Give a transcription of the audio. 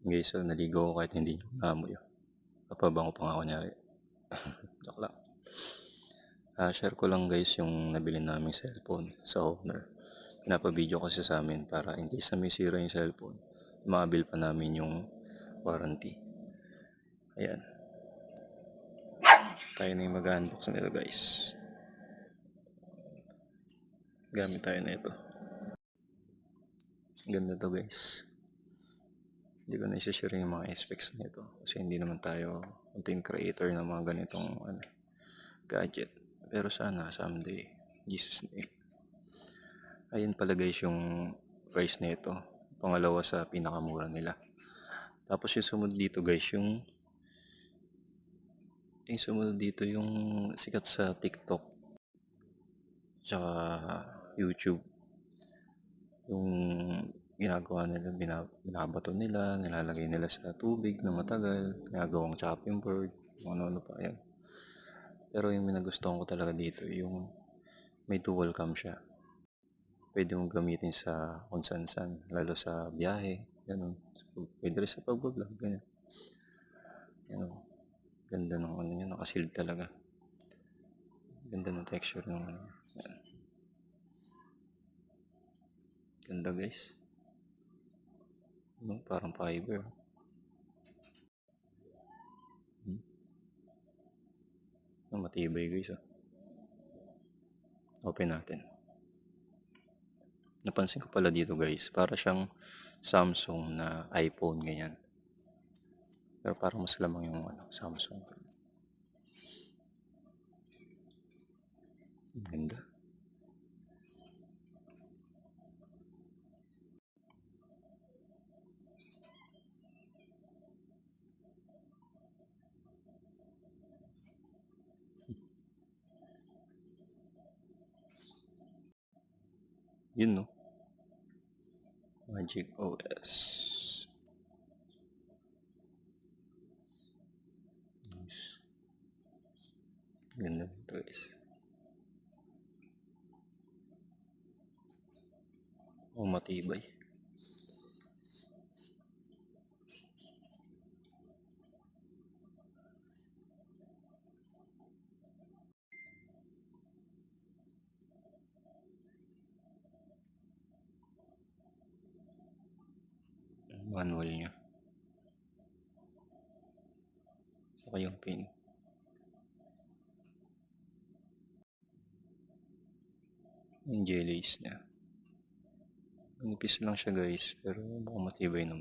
Guys, so naligo ako kahit hindi niyo naamoy, papabango pa nga kunyari. Joke lang. Share ko lang guys yung nabili naming cellphone sa owner. Pinapa-video kasi sa amin para in case na may sira yung cellphone, ma-avail pa namin yung warranty. Ayan. Tayo na yung mag-unbox nito guys. Gamit tayo na ito. Ganda to guys. Hindi ko na isa-share yung mga specs nito kasi hindi naman tayo content creator ng mga ganitong gadget. Pero sana someday, Jesus name. Ayan pala guys yung price nito. Pangalawa sa pinakamura nila. Tapos yung sumunod dito guys, yung sumunod dito yung sikat sa TikTok tsaka YouTube. Yung ginagawa nila, binabato nila, nilalagay nila sa tubig na matagal, ginagawang chopping board, kung ano-ano pa yan. Pero yung minagustuhan ko talaga dito, yung may dual cam siya. Pwede mong gamitin sa kung saan, lalo sa biyahe, ganun. Pwede rin sa pag-vlog, ganyan. Yan o. Ganda ng ano niya, nakasild talaga. Ganda ng texture ng ano. Yan. Ganda guys. No, parang fiber. Matibay guys. Open natin. Napansin ko pala dito guys, para siyang Samsung na iPhone ganyan. Pero parang mas lamang yung Samsung. Ganda. Yun no. Magic OS. Nice. Ganda nito guys. Matibay. Manual niya. Saka yung pin. Yung jellies niya. Manipis lang siya guys, pero mukhang matibay naman.